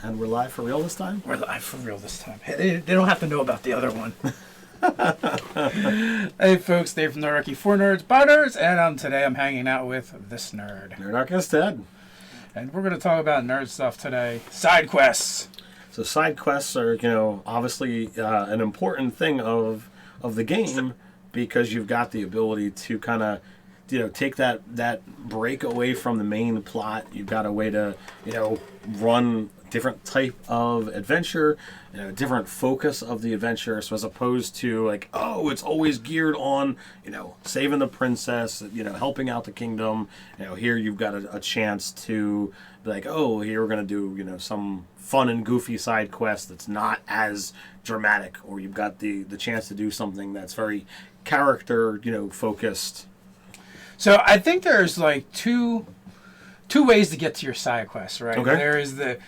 And we're live for real this time? We're live for real this time. Hey, they don't have to know about the other one. Hey folks, Dave from Nerdarchy for Nerds by Nerds, and today I'm hanging out with this nerd. Nerdarchist Ted. And we're going to talk about nerd stuff today. Side quests. So side quests are, obviously an important thing of the game because you've got the ability to kind of, take that break away from the main plot. You've got a way to, run different type of adventure, different focus of the adventure. So as opposed to it's always geared on, saving the princess, helping out the kingdom. Here you've got a chance to be like, oh, here we're going to do, some fun and goofy side quest that's not as dramatic, or you've got the chance to do something that's very character, focused. So I think there's two ways to get to your side quest, right? Okay.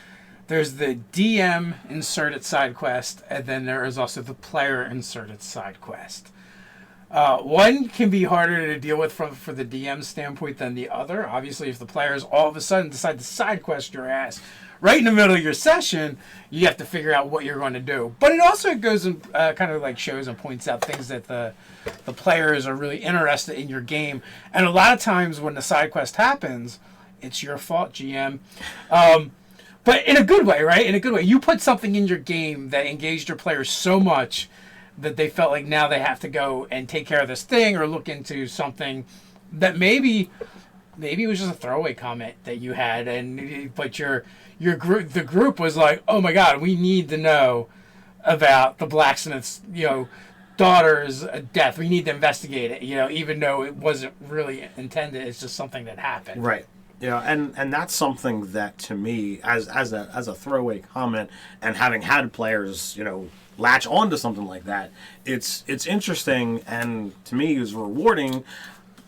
There's the DM inserted side quest, and then there is also the player inserted side quest. One can be harder to deal with for the DM standpoint than the other. Obviously, if the players all of a sudden decide to side quest your ass right in the middle of your session, you have to figure out what you're going to do. But it also goes and kind of shows and points out things that the players are really interested in your game. And a lot of times when the side quest happens, it's your fault, GM. But in a good way, right? In a good way. You put something in your game that engaged your players so much that they felt like now they have to go and take care of this thing or look into something that maybe it was just a throwaway comment that you had, but the group was like, oh my God, we need to know about the blacksmith's daughter's death. We need to investigate it. Even though it wasn't really intended, it's just something that happened. Right. And that's something that to me, as a throwaway comment, and having had players, latch on to something like that, it's interesting, and to me is rewarding.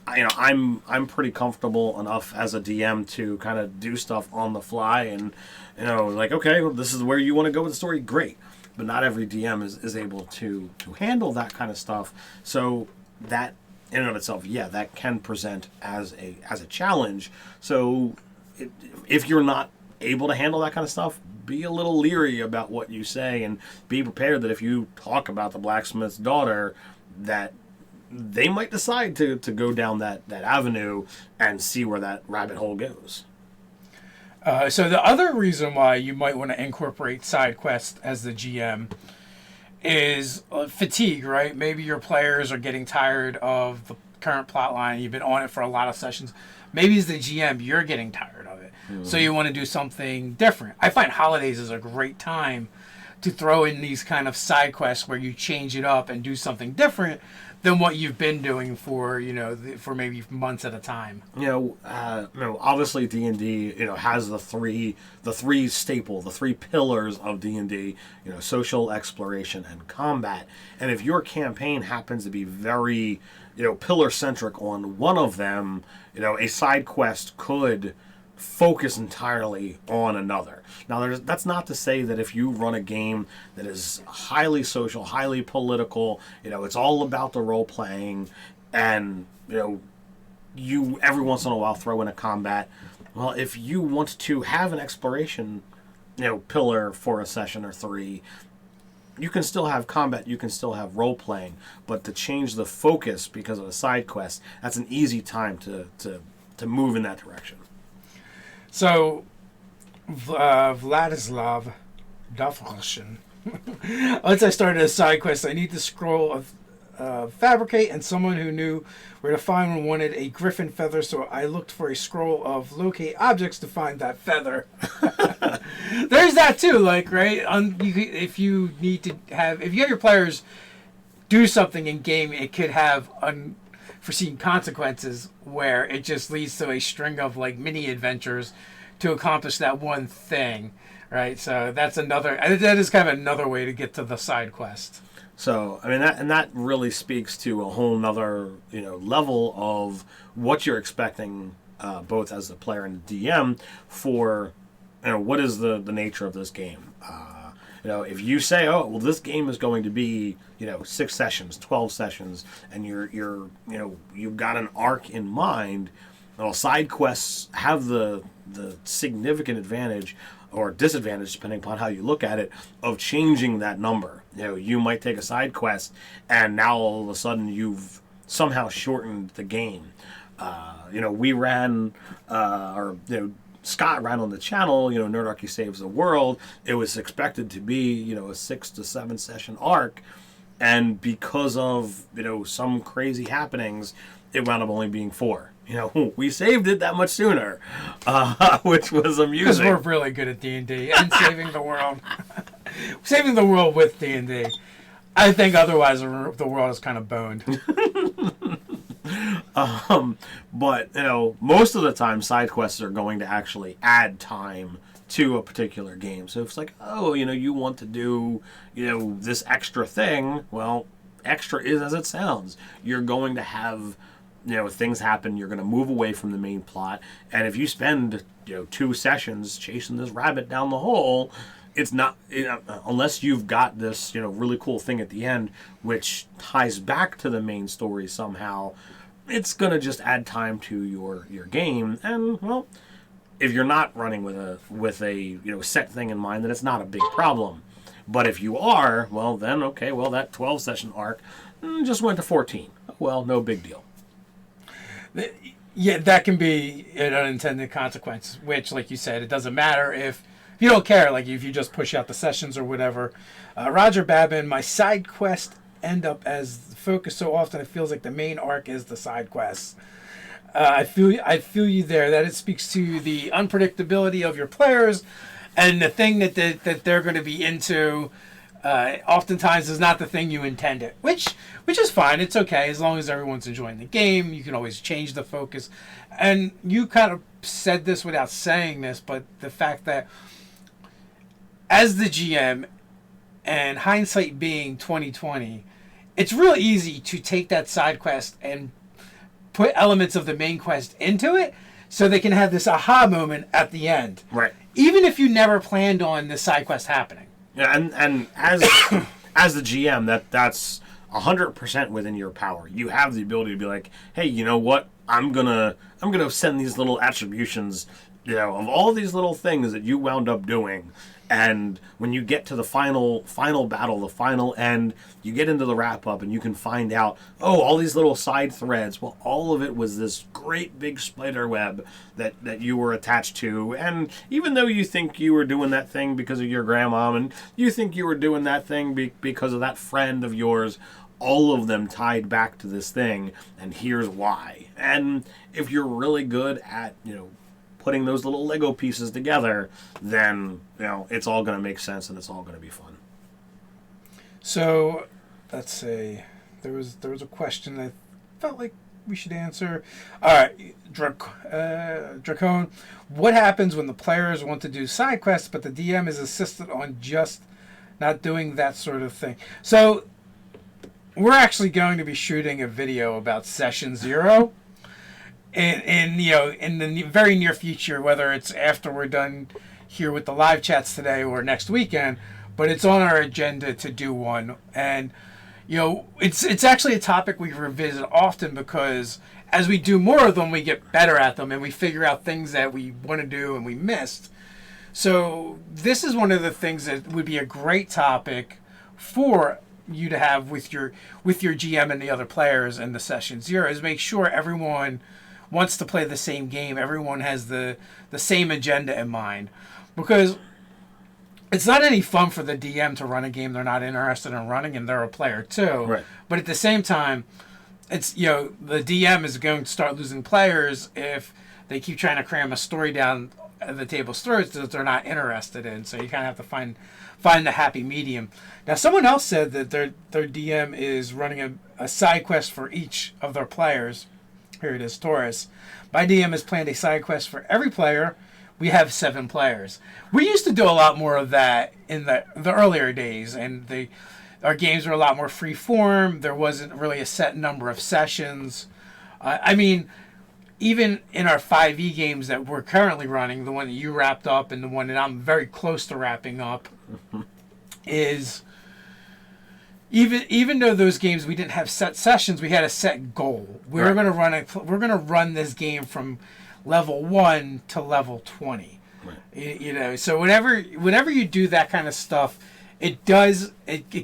I'm pretty comfortable enough as a DM to kind of do stuff on the fly, and okay, well, this is where you want to go with the story, great. But not every DM is able to handle that kind of stuff. So that in and of itself, that can present as a challenge. So if you're not able to handle that kind of stuff, be a little leery about what you say, and be prepared that if you talk about the blacksmith's daughter, that they might decide to go down that avenue and see where that rabbit hole goes. So the other reason why you might want to incorporate side quests as the GM is fatigue, right? Maybe your players are getting tired of the current plot line. You've been on it for a lot of sessions. Maybe as the GM, you're getting tired of it. Mm. So you want to do something different. I find holidays is a great time to throw in these kind of side quests where you change it up and do something different than what you've been doing for for maybe months at a time. Obviously D&D has the three pillars of D&D, social, exploration, and combat. And if your campaign happens to be very pillar centric on one of them, a side quest could focus entirely on another. Now, that's not to say that if you run a game that is highly social, highly political, it's all about the role playing, and you every once in a while throw in a combat. Well, if you want to have an exploration, pillar for a session or three, you can still have combat, you can still have role playing, but to change the focus because of a side quest, that's an easy time to move in that direction. So, Vladislav Dovgoshin. Once I started a side quest, I need the scroll of fabricate, and someone who knew where to find one wanted a griffin feather, so I looked for a scroll of locate objects to find that feather. There's that too, right? If you have your players do something in game, it could have unforeseen consequences where it just leads to a string of mini adventures to accomplish that one thing, right? So that is kind of another way to get to the side quest. So that really speaks to a whole nother level of what you're expecting, both as the player and the DM, for what is the nature of this game. If you say, oh, well, this game is going to be 6 sessions, 12 sessions, and you've got an arc in mind. Well, side quests have the the significant advantage or disadvantage, depending upon how you look at it, of changing that number. You might take a side quest, and now all of a sudden you've somehow shortened the game. We ran, Scott ran on the channel, Nerdarchy Saves the World. It was expected to be, a 6 to 7 session arc. And because of, some crazy happenings, it wound up only being 4. We saved it that much sooner, which was amusing. Because we're really good at D&D and saving the world. Saving the world with D&D. I think otherwise the world is kind of boned. But, most of the time side quests are going to actually add time to a particular game. So if it's like, you want to do, this extra thing, well, extra is as it sounds. You're going to have, things happen. You're going to move away from the main plot. And if you spend, 2 sessions chasing this rabbit down the hole, it's not, unless you've got this, really cool thing at the end, which ties back to the main story somehow, it's going to just add time to your game. And, well, if you're not running with a set thing in mind, then it's not a big problem. But if you are, well, then, okay, well, that 12 session arc just went to 14. Well, no big deal. Yeah, that can be an unintended consequence, which, like you said, it doesn't matter if you don't care, like if you just push out the sessions or whatever. Roger Babin, my side quest end up as the focus so often it feels like the main arc is the side quests. I feel you there, that it speaks to the unpredictability of your players and the thing that they're going to be into oftentimes is not the thing you intended, which is fine. It's okay as long as everyone's enjoying the game. You can always change the focus. And you kind of said this without saying this, but the fact that as the GM, and hindsight being 2020, it's real easy to take that side quest and put elements of the main quest into it so they can have this aha moment at the end. Right. Even if you never planned on the side quest happening. Yeah, and as as the GM, that's 100% within your power. You have the ability to be like, hey, you know what? I'm gonna send these little attributions, of all these little things that you wound up doing. And when you get to the final battle, the final end, you get into the wrap up and you can find out, all these little side threads. Well, all of it was this great big spider web that you were attached to. And even though you think you were doing that thing because of your grandma, and you think you were doing that thing because of that friend of yours, all of them tied back to this thing. And here's why. And if you're really good at, putting those little Lego pieces together, then it's all going to make sense and it's all going to be fun. So, let's see. There was a question that I felt like we should answer. All right, Dracone. What happens when the players want to do side quests, but the DM is insistent on just not doing that sort of thing? So, we're actually going to be shooting a video about Session 0. In the very near future, whether it's after we're done here with the live chats today or next weekend, but it's on our agenda to do one. And it's actually a topic we revisit often because as we do more of them, we get better at them and we figure out things that we want to do and we missed. So this is one of the things that would be a great topic for you to have with your GM and the other players in the Session 0, is make sure everyone wants to play the same game. Everyone has the same agenda in mind, because it's not any fun for the DM to run a game they're not interested in running, and they're a player too. Right. But at the same time, it's the DM is going to start losing players if they keep trying to cram a story down the table's throats that they're not interested in. So you kind of have to find the happy medium. Now, someone else said that their DM is running a side quest for each of their players. Here it is, Taurus. My DM has planned a side quest for every player. We have 7 players. We used to do a lot more of that in the earlier days, and our games were a lot more free form. There wasn't really a set number of sessions. Even in our 5e games that we're currently running, the one that you wrapped up and the one that I'm very close to wrapping up, is even though those games we didn't have set sessions, we had a set goal. We're going to run this game from level 1 to level 20. Right. You know, so whenever you do that kind of stuff, it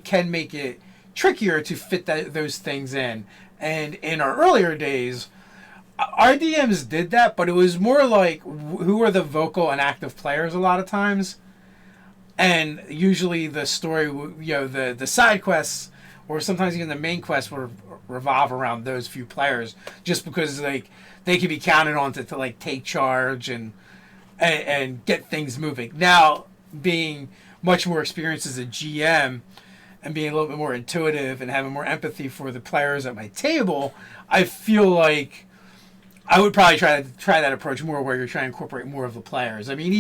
can make it trickier to fit those things in. And in our earlier days, our DMs did that, but it was more like who are the vocal and active players a lot of times. And usually the story, the side quests, or sometimes even the main quests, would revolve around those few players, just because like they could be counted on to like take charge and get things moving. Now, being much more experienced as a GM and being a little bit more intuitive and having more empathy for the players at my table, I feel like I would probably try that approach more, where you're trying to incorporate more of the players. I mean,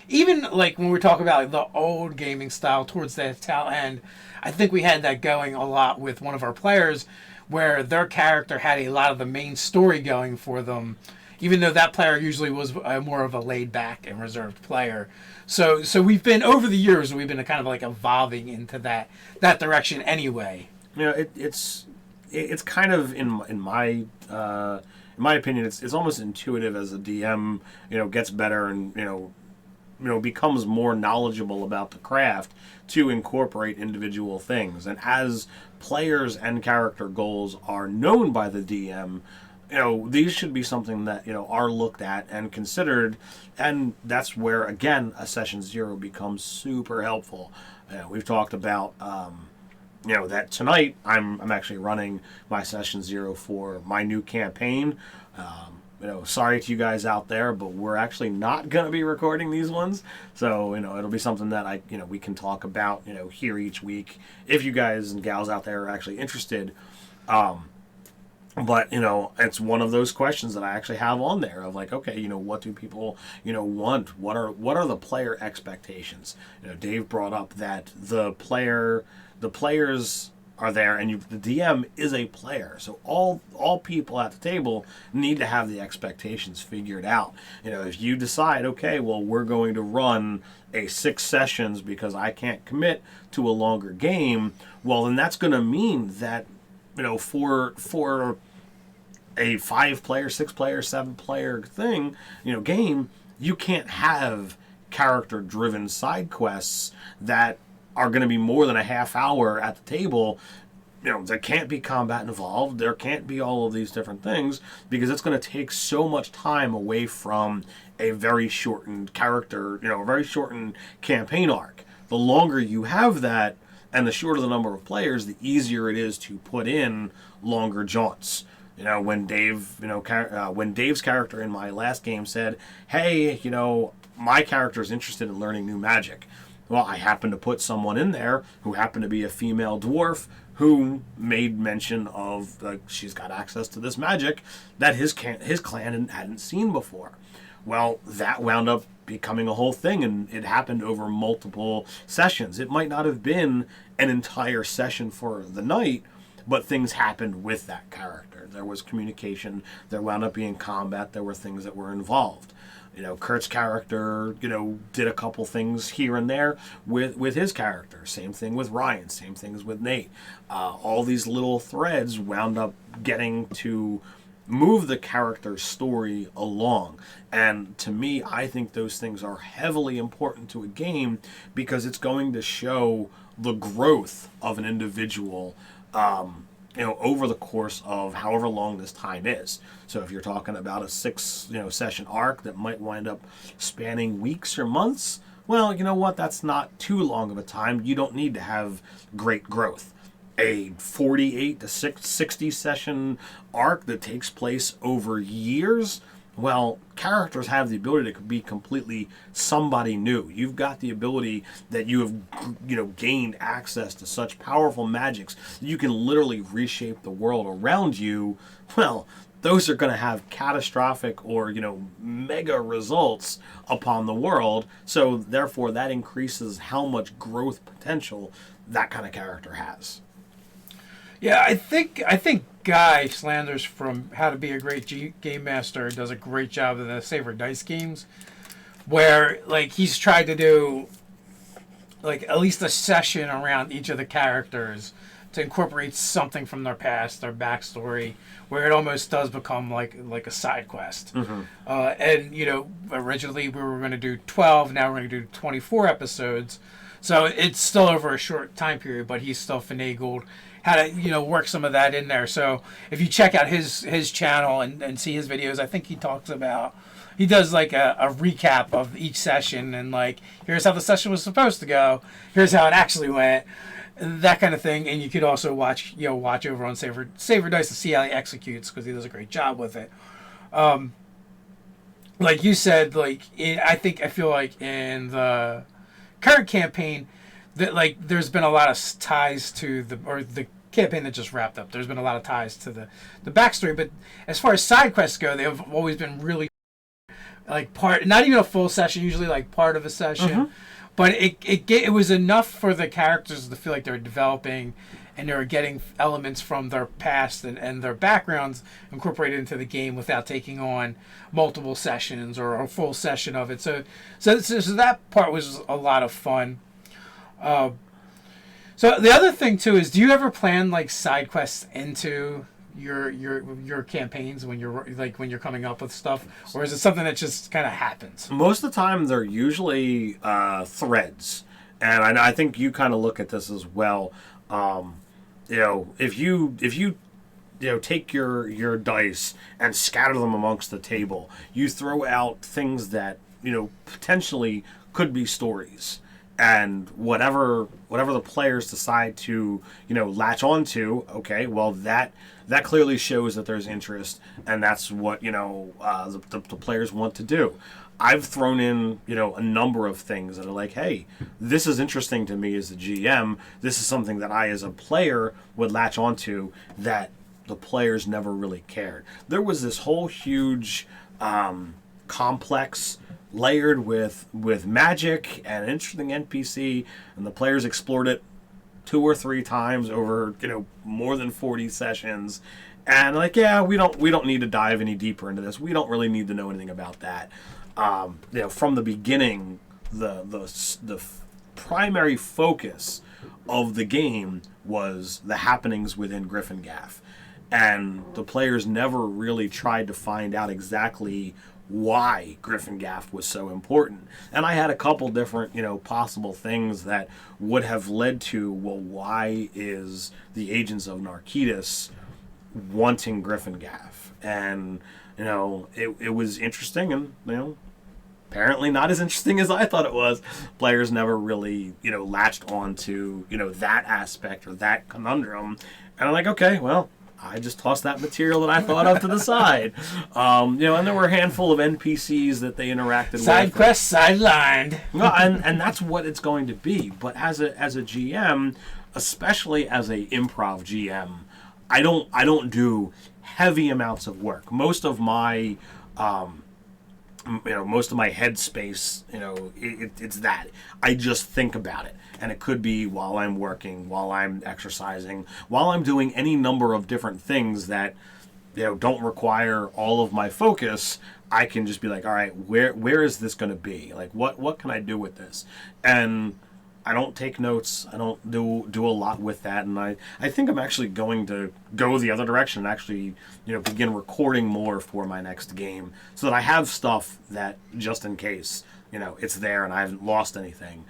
even like when we're talking about like the old gaming style towards the tail end, I think we had that going a lot with one of our players, where their character had a lot of the main story going for them, even though that player usually was more of a laid back and reserved player. So we've been, over the years, we've been kind of like evolving into that direction anyway. You know, it's kind of in my opinion, it's almost intuitive as a DM, gets better and, becomes more knowledgeable about the craft to incorporate individual things. And as players and character goals are known by the DM, these should be something that, are looked at and considered. And that's where, again, a session 0 becomes super helpful. We've talked about, that tonight I'm actually running my session 0 for my new campaign. Sorry to you guys out there, but we're actually not going to be recording these ones. So, it'll be something that we can talk about, here each week, if you guys and gals out there are actually interested. But, it's one of those questions that I actually have on there of like, okay, what do people, want? What are the player expectations? Dave brought up that the players are there, and the DM is a player. So all people at the table need to have the expectations figured out. If you decide, okay, well, we're going to run a 6 sessions because I can't commit to a longer game, well, then that's going to mean that, for a 5-player, 6-player, 7-player thing, game, you can't have character-driven side quests that are going to be more than a half hour at the table. There can't be combat involved. There can't be all of these different things, because it's going to take so much time away from a very shortened character, a very shortened campaign arc. The longer you have that, and the shorter the number of players, the easier it is to put in longer jaunts. When Dave's character in my last game said, hey, my character is interested in learning new magic. Well, I happened to put someone in there who happened to be a female dwarf who made mention of, she's got access to this magic that his clan hadn't seen before. Well, that wound up becoming a whole thing, and it happened over multiple sessions. It might not have been an entire session for the night, but things happened with that character. There was communication, there wound up being combat, there were things that were involved. Kurt's character, did a couple things here and there with his character. Same thing with Ryan, same things with Nate. All these little threads wound up getting to move the character's story along. And to me, I think those things are heavily important to a game, because it's going to show the growth of an individual over the course of however long this time is. So if you're talking about a 6, session arc that might wind up spanning weeks or months, well, you know what? That's not too long of a time. You don't need to have great growth. A 48 to 60 session arc that takes place over years, well, characters have the ability to be completely somebody new. You've got the ability that you have, gained access to such powerful magics that you can literally reshape the world around you. Well, those are going to have catastrophic or, mega results upon the world. So therefore, that increases how much growth potential that kind of character has. Yeah, I think Guy Slanders from How to Be a Great Game Master does a great job in the Saber Dice games, where he's tried to do at least a session around each of the characters to incorporate something from their past, their backstory, where it almost does become like a side quest. And originally we were going to do 12, now we're going to do 24 episodes. So it's still over a short time period, but he's still finagled how to work some of that in there. So if you check out his channel and see his videos, I think he does like a recap of each session and like, here's how the session was supposed to go, here's how it actually went, that kind of thing. And you could also watch over on Saver Dice to see how he executes, because he does a great job with it. Like you said, I feel like in the current campaign that there's been a lot of ties to the campaign that just wrapped up. There's been a lot of ties to the backstory, but as far as side quests go, they've always been really not even a full session, usually like part of a session, but it was enough for the characters to feel like they were developing and they were getting elements from their past and their backgrounds incorporated into the game without taking on multiple sessions or a full session of it. So that part was a lot of fun. So the other thing too is, do you ever plan side quests into your campaigns when you're coming up with stuff, or is it something that just kind of happens? Most of the time, they're usually threads, and I think you kind of look at this as well. If you take your dice and scatter them amongst the table, you throw out things that potentially could be stories. And whatever the players decide to latch onto, okay, well that clearly shows that there's interest, and that's what the players want to do. I've thrown in a number of things that are like, hey, this is interesting to me as a GM. This is something that I as a player would latch onto that the players never really cared. There was this whole huge complex layered with magic and an interesting NPC, and the players explored it 2 or 3 times over more than 40 sessions, and we don't need to dive any deeper into this. We don't really need to know anything about that. From the beginning, the primary focus of the game was the happenings within Gryffindor, and the players never really tried to find out exactly why Gryffindor was so important. And I had a couple different, possible things that would have led to, well, why is the Agents of Narcotis wanting Gryffindor? And, it was interesting, and, apparently not as interesting as I thought it was. Players never really, latched on to, that aspect or that conundrum. And I'm like, okay, well, I just tossed that material that I thought of to the side. And there were a handful of NPCs that they interacted with. Side quest, sidelined. No, and that's what it's going to be. But as a GM, especially as a improv GM, I don't do heavy amounts of work. Most of my headspace, it's that. I just think about it. And it could be while I'm working, while I'm exercising, while I'm doing any number of different things that, don't require all of my focus. I can just be like, all right, where is this going to be? Like, what can I do with this? And I don't take notes. I don't do a lot with that. And I think I'm actually going to go the other direction and actually, begin recording more for my next game, so that I have stuff that, just in case, it's there and I haven't lost anything.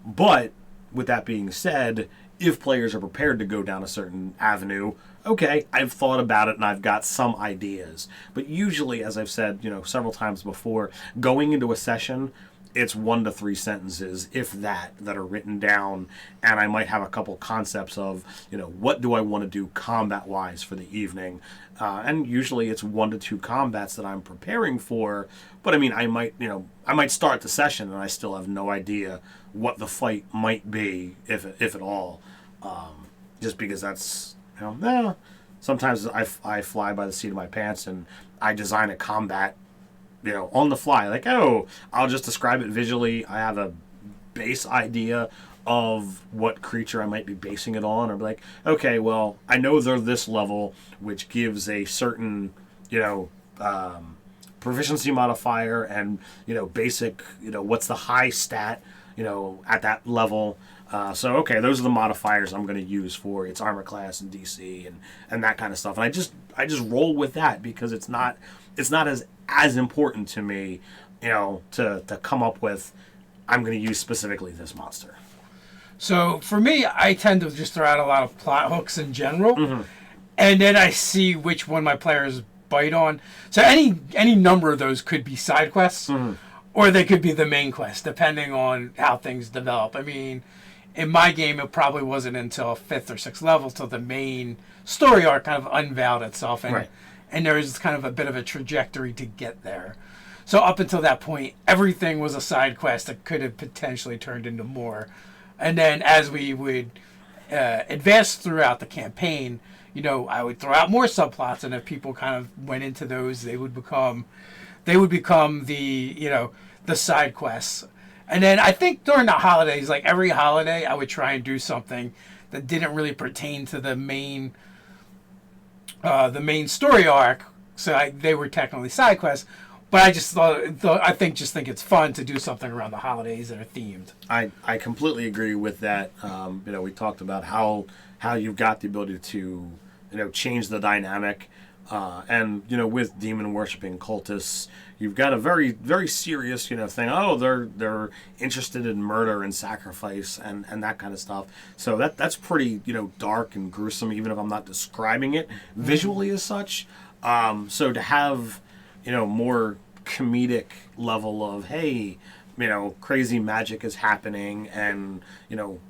But with that being said, if players are prepared to go down a certain avenue, okay, I've thought about it and I've got some ideas. But usually, as I've said, several times before, going into a session, it's 1 to 3 sentences, if that are written down, and I might have a couple concepts of, what do I want to do combat-wise for the evening, and usually it's 1 to 2 combats that I'm preparing for. But I mean, I might start the session and I still have no idea what the fight might be, if at all, just because that's sometimes I fly by the seat of my pants and I design a combat on the fly. Like, I'll just describe it visually. I have a base idea of what creature I might be basing it on, or be like, okay, well, I know they're this level, which gives a certain, proficiency modifier and, basic, what's the high stat, at that level. So okay, those are the modifiers I'm going to use for its armor class and DC and that kind of stuff. And I just roll with that because it's not as important to me, to come up with I'm going to use specifically this monster. So for me, I tend to just throw out a lot of plot hooks in general, Mm-hmm. and then I see which one my players bite on. So any number of those could be side quests, Mm-hmm. or they could be the main quest, depending on how things develop. I mean, in my game, it probably wasn't until 5th or 6th level till the main story arc kind of unveiled itself, and Right. and there was kind of a bit of a trajectory to get there. So up until that point, everything was a side quest that could have potentially turned into more. And then as we would advance throughout the campaign, I would throw out more subplots, and if people kind of went into those, they would become the side quests. And then I think during the holidays, like every holiday, I would try and do something that didn't really pertain to the main story arc. So they were technically side quests, but I just think it's fun to do something around the holidays that are themed. I completely agree with that. We talked about how you've got the ability to change the dynamic, and with demon worshipping cultists, you've got a very very serious thing. Oh, they're interested in murder and sacrifice and that kind of stuff. So that's pretty dark and gruesome, even if I'm not describing it visually as such. So to have more comedic level of, hey, crazy magic is happening and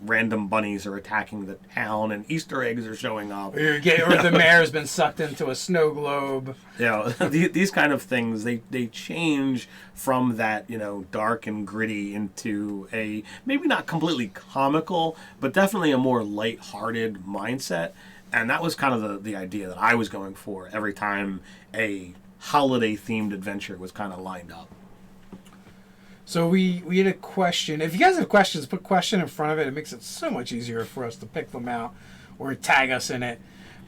random bunnies are attacking the town and Easter eggs are showing up, Or the mayor's been sucked into a snow globe. these kind of things, they change from that dark and gritty into a maybe not completely comical but definitely a more light-hearted mindset. And that was kind of the idea that I was going for every time a holiday-themed adventure was kind of lined up. So we had a question. If you guys have questions, put question in front of it. It makes it so much easier for us to pick them out or tag us in it.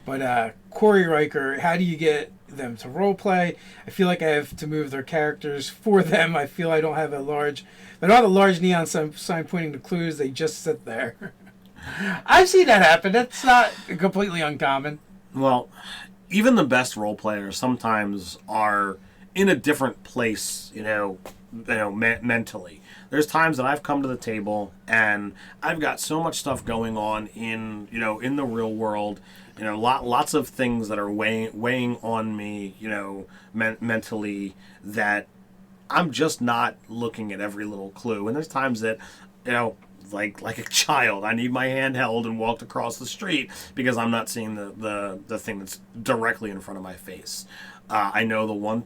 But Corey Riker, how do you get them to role play? I feel like I have to move their characters for them. I feel I don't have a large neon sign pointing to clues. They just sit there. I've seen that happen. That's not completely uncommon. Well, even the best role players sometimes are in a different place, mentally. There's times that I've come to the table and I've got so much stuff going on in the real world, lots of things that are weighing on me, mentally, that I'm just not looking at every little clue. And there's times that, like a child, I need my hand held and walked across the street because I'm not seeing the thing that's directly in front of my face. I know the one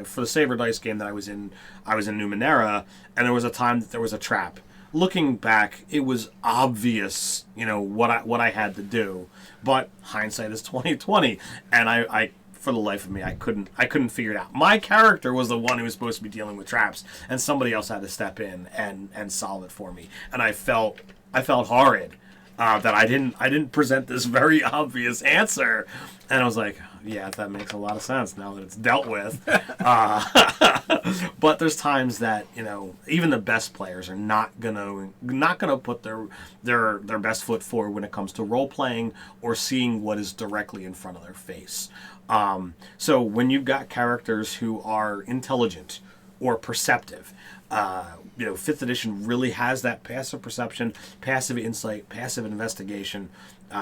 for the Saber Dice game that I was in Numenera, and there was a time that there was a trap. Looking back, it was obvious, what I had to do, but hindsight is 20/20, and I for the life of me, I couldn't figure it out. My character was the one who was supposed to be dealing with traps, and somebody else had to step in and solve it for me. And I felt horrid that I didn't present this very obvious answer, and I was like, yeah, that makes a lot of sense now that it's dealt with. But there's times that even the best players are not gonna put their best foot forward when it comes to role playing or seeing what is directly in front of their face. So when you've got characters who are intelligent or perceptive, 5th edition really has that passive perception, passive insight, passive investigation.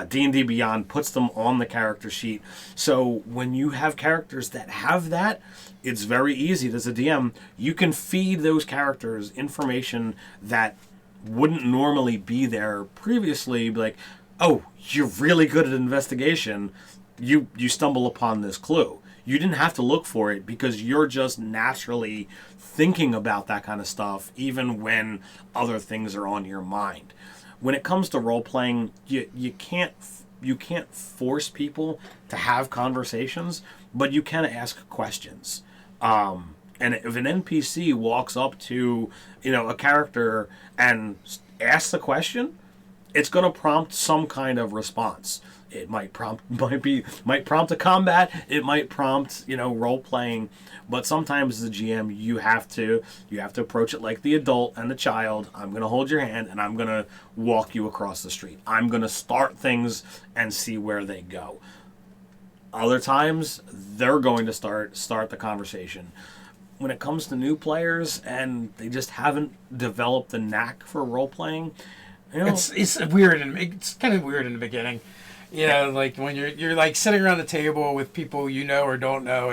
D&D Beyond puts them on the character sheet. So when you have characters that have that, it's very easy as a DM. You can feed those characters information that wouldn't normally be there previously. Be like, oh, you're really good at investigation. You stumble upon this clue. You didn't have to look for it because you're just naturally thinking about that kind of stuff even when other things are on your mind. When it comes to role playing, you can't force people to have conversations, but you can ask questions. And if an NPC walks up to a character and asks a question, it's going to prompt some kind of response. It might prompt might prompt a combat. It might prompt role playing, but sometimes as a GM you have to approach it like the adult and the child. I'm going to hold your hand and I'm going to walk you across the street. I'm going to start things and see where they go. Other times they're going to start the conversation. When it comes to new players and they just haven't developed the knack for role playing, it's weird, and it's kind of weird in the beginning. Like when you're like sitting around the table with people you know or don't know,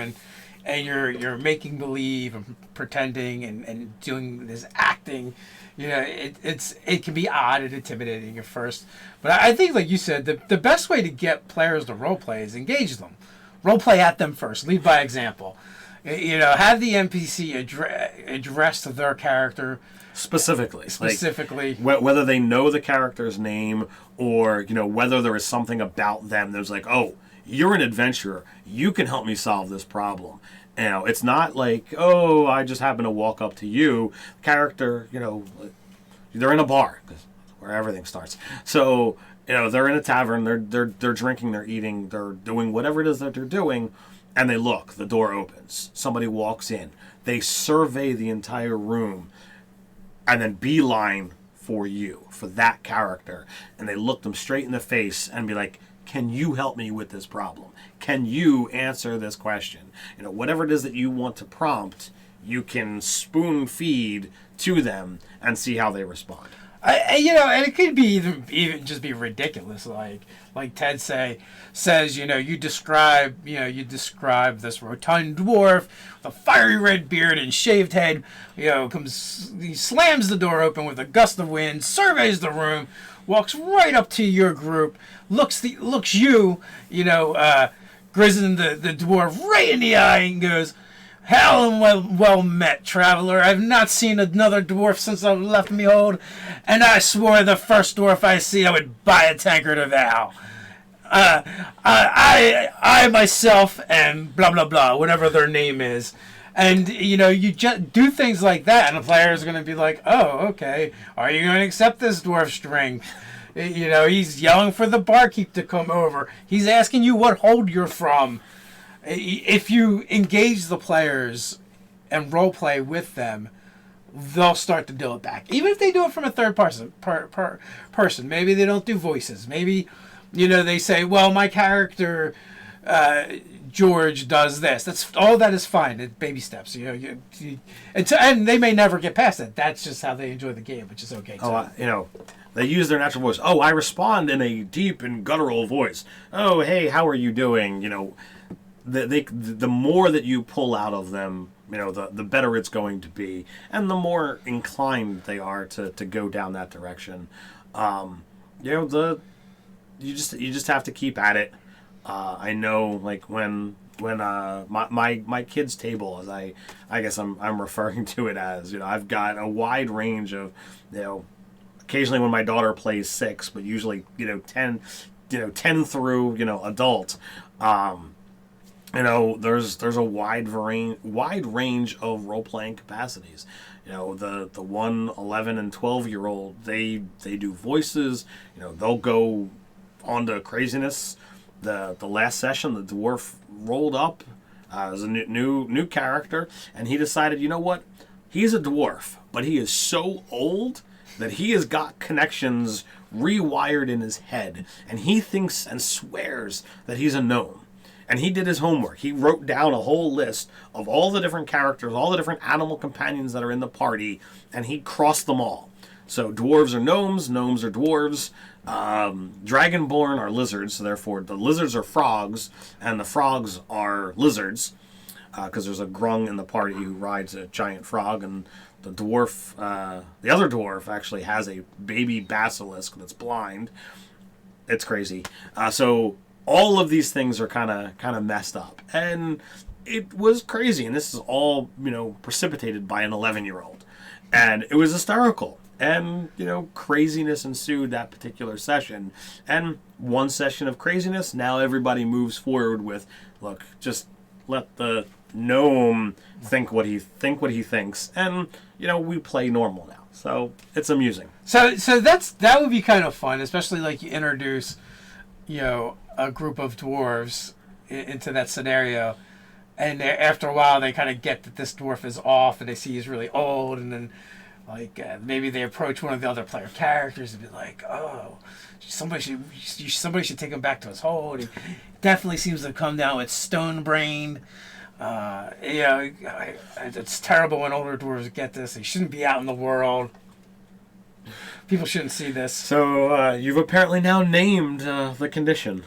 and you're making believe and pretending and doing this acting. It can be odd and intimidating at first, but I think, like you said, the best way to get players to role play is engage them, role play at them first, lead by example. Have the NPC address to their character specifically, whether they know the character's name or whether there is something about them that's like, oh, you're an adventurer, you can help me solve this problem. It's not like, oh, I just happen to walk up to you. Character, they're in a bar, because where everything starts. So they're in a tavern, they're drinking, they're eating, they're doing whatever it is that they're doing. And they look, the door opens, somebody walks in, they survey the entire room, and then beeline for you, for that character. And they look them straight in the face and be like, can you help me with this problem? Can you answer this question? Whatever it is that you want to prompt, you can spoon feed to them and see how they respond. And it could be even just be ridiculous, like Ted says, you describe this rotund dwarf with a fiery red beard and shaved head, he slams the door open with a gust of wind, surveys the room, walks right up to your group, looks you, Grizzin the dwarf right in the eye and goes, "Hail and well met, traveler. I've not seen another dwarf since I left me old, and I swore the first dwarf I see I would buy a tankard of ale. I myself am blah blah blah, whatever their name is." And you just do things like that, and the player is going to be like, "Oh, okay. Are you going to accept this dwarf's drink?" He's yelling for the barkeep to come over. He's asking you what hold you're from. If you engage the players and role play with them, they'll start to do it back. Even if they do it from a third person. Maybe they don't do voices. Maybe, they say, well, my character, George, does this. That's all. That is fine. It's baby steps. And they may never get past it. That's just how they enjoy the game, which is okay too. They use their natural voice. Oh, I respond in a deep and guttural voice. Oh, hey, how are you doing? The more that you pull out of them, the better it's going to be, and the more inclined they are to go down that direction. You just have to keep at it. I know, like when my kids' table, as I guess I'm referring to it as, I've got a wide range of, occasionally when my daughter plays 6, but usually 10 through adult. There's a wide range of role playing capacities. The 1, 11, and 12-year-old, they do voices. They'll go on to craziness. The last session, the dwarf rolled up as a new character, and he decided, what? He's a dwarf, but he is so old that he has got connections rewired in his head, and he thinks and swears that he's a gnome. And he did his homework. He wrote down a whole list of all the different characters, all the different animal companions that are in the party, and he crossed them all. So dwarves are gnomes are dwarves, dragonborn are lizards, so therefore the lizards are frogs, and the frogs are lizards, because there's a grung in the party who rides a giant frog, and the other dwarf actually has a baby basilisk that's blind. It's crazy. So all of these things are kind of messed up, and it was crazy. And this is all precipitated by an 11-year-old, and it was hysterical. And craziness ensued that particular session. And one session of craziness, now everybody moves forward with, look, just let the gnome think what he thinks, and we play normal now, so it's amusing. So that would be kind of fun, especially like you introduce, a group of dwarves into that scenario, and after a while they kind of get that this dwarf is off, and they see he's really old, and then maybe they approach one of the other player characters and be like, "Oh, somebody should take him back to his hole." He definitely seems to come down with stone brain. It's terrible when older dwarves get this. They shouldn't be out in the world. People shouldn't see this. So you've apparently now named the condition.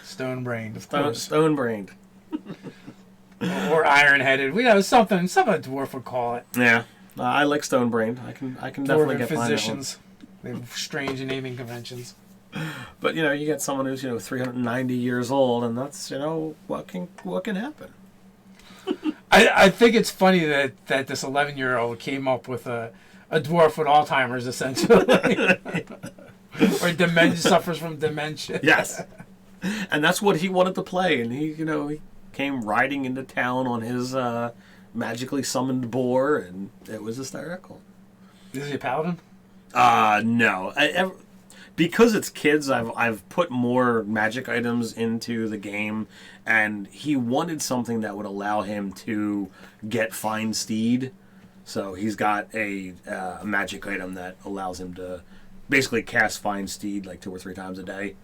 Stone brained. Stone brained. Or iron headed. Something a dwarf would call it. Yeah. I like stone brained. I can definitely get behind physicians. They have strange naming conventions. But you get someone who's 390 years old, and that's what can happen. I think it's funny that this 11-year-old came up with a dwarf with Alzheimer's, essentially. Or suffers from dementia. Yes. And that's what he wanted to play, and he came riding into town on his magically summoned boar, and it was hysterical. Is he a paladin? No. Because it's kids, I've put more magic items into the game, and he wanted something that would allow him to get Find Steed. So he's got a magic item that allows him to basically cast Find Steed like 2 or 3 times a day,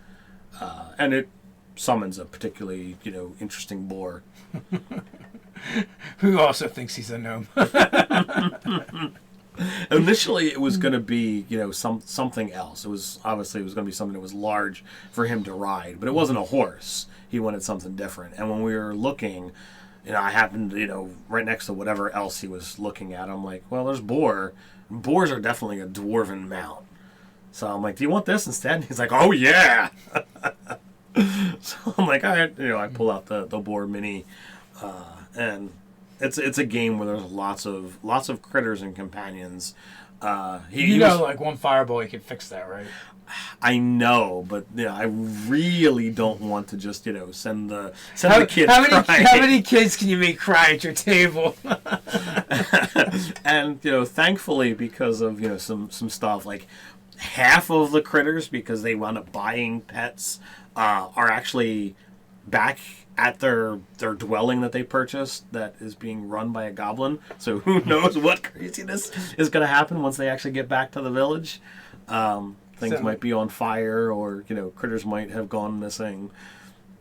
and it summons a particularly interesting boar. Who also thinks he's a gnome. Initially, it was going to be, something else. It was going to be something that was large for him to ride, but it wasn't a horse. He wanted something different. And when we were looking, I happened, right next to whatever else he was looking at. I'm like, well, there's boar. Boars are definitely a dwarven mount. So I'm like, do you want this instead? And he's like, oh yeah. So I'm like, all right, I pull out the boar mini, and it's a game where there's lots of critters and companions. Like one fireball, you can fix that, right? I know, but I really don't want to just send the kids crying. How many kids can you make cry at your table? And thankfully, because of some stuff, like half of the critters, because they wound up buying pets, are actually back at their dwelling that they purchased that is being run by a goblin. So who knows what craziness is going to happen once they actually get back to the village. Things might be on fire, or critters might have gone missing.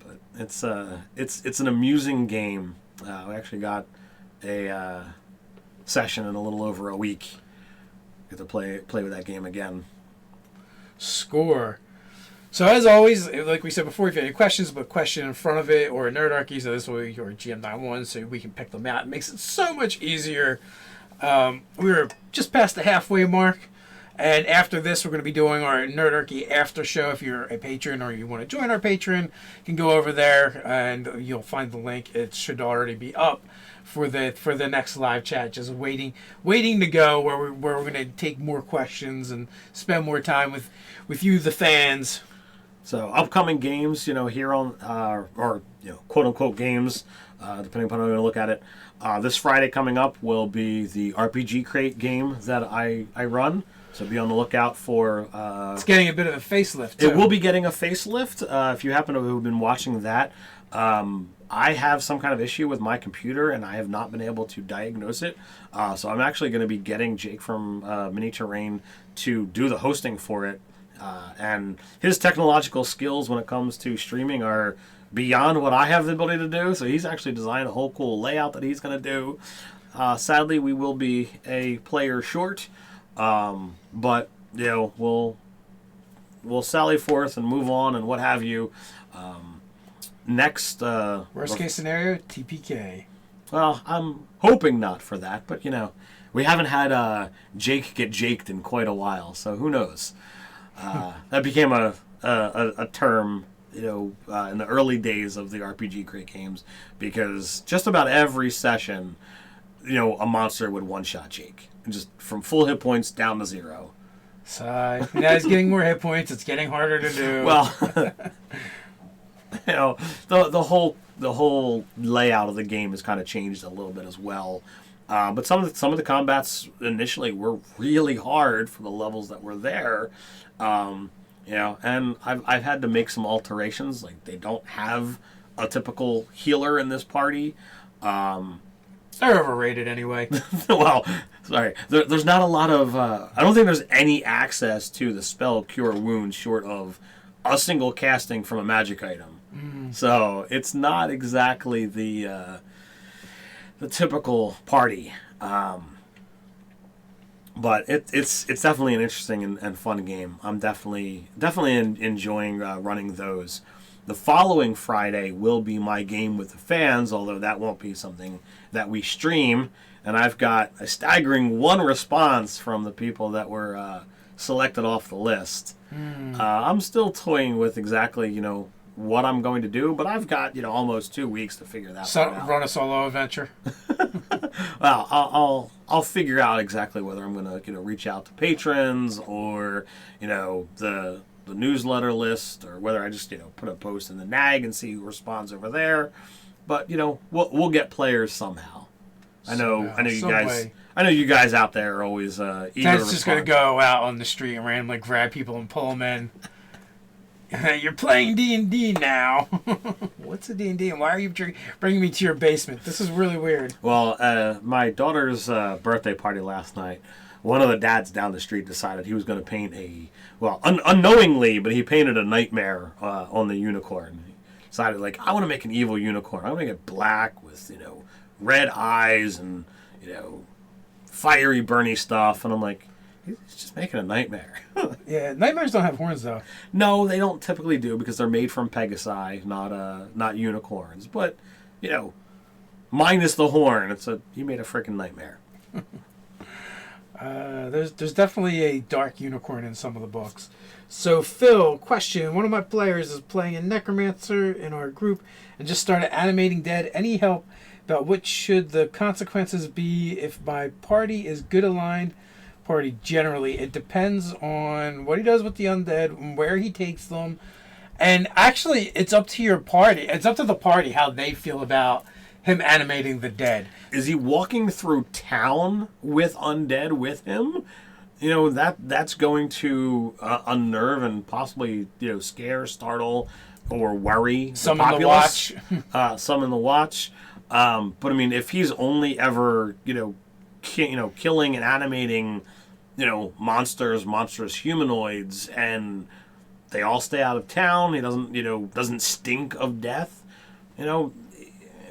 But it's an amusing game. We actually got a session in a little over a week. Get to play with that game again. Score. So as always, like we said before, if you have any questions, put a question in front of it or a Nerdarchy, so this way you're GM91, so we can pick them out. It makes it so much easier. We were just past the halfway mark, and after this, we're going to be doing our Nerdarchy after show. If you're a patron or you want to join our Patreon, you can go over there and you'll find the link. It should already be up for the next live chat. Just waiting to go where we're going to take more questions and spend more time with you, the fans. So upcoming games, here on or quote unquote games, depending upon how you're going to look at it. This Friday coming up will be the RPG Crate game that I run. So be on the lookout for. It's getting a bit of a facelift, too. It will be getting a facelift. If you happen to have been watching that, I have some kind of issue with my computer, and I have not been able to diagnose it. So I'm actually going to be getting Jake from Mini Terrain to do the hosting for it. And his technological skills when it comes to streaming are beyond what I have the ability to do. So he's actually designed a whole cool layout that he's going to do. Sadly, we will be a player short, but we'll sally forth and move on and what have you. Next, worst case scenario, TPK. Well, I'm hoping not for that, but we haven't had Jake get jaked in quite a while, so who knows. That became a term, in the early days of the RPG Crate games, because just about every session, a monster would one-shot Jake, and just from full hit points down to 0. So now he's getting more hit points. It's getting harder to do. Well, the the whole layout of the game has kind of changed a little bit as well. But some of the combats initially were really hard for the levels that were there. And I've had to make some alterations. Like, they don't have a typical healer in this party. They're overrated anyway. Well, sorry. There's not a lot of... I don't think there's any access to the spell Cure Wounds short of a single casting from a magic item. So it's not exactly the typical party. But it's definitely an interesting and fun game. I'm definitely enjoying running those. The following Friday will be my game with the fans, although that won't be something that we stream. And I've got a staggering 1 response from the people that were selected off the list. I'm still toying with exactly, what I'm going to do, but I've got, almost 2 weeks to figure that out. Run a solo adventure. Well, I'll figure out exactly whether I'm going to, reach out to patrons or, the newsletter list, or whether I just, put a post in the NAG and see who responds over there. But, we'll get players somehow. I know you guys. Way. I know you guys out there are always eager. Ted's just gonna go out on the street and randomly grab people and pull them in. You're playing D&D now. What's a D&D? And why are you bringing me to your basement? This is really weird. Well, my daughter's birthday party last night, one of the dads down the street decided he was going to paint unknowingly, but he painted a nightmare on the unicorn. He decided, I want to make an evil unicorn. I want to make it black with, red eyes and, fiery, burny stuff. And I'm like, he's just making a nightmare. Yeah, nightmares don't have horns, though. No, they don't typically do because they're made from Pegasi, not unicorns. But, minus the horn, he made a freaking nightmare. There's definitely a dark unicorn in some of the books. So, Phil, question. One of my players is playing a necromancer in our group and just started animating dead. Any help about what should the consequences be if my party is good aligned? Party generally. It depends on what he does with the undead and where he takes them. And actually, it's up to your party. It's up to the party how they feel about him animating the dead. Is he walking through town with undead with him? That's going to unnerve and possibly scare, startle, or worry Some the populace. In the watch. Some in the watch. But I mean, if he's only ever killing and animating monsters, monstrous humanoids, and they all stay out of town. He doesn't stink of death.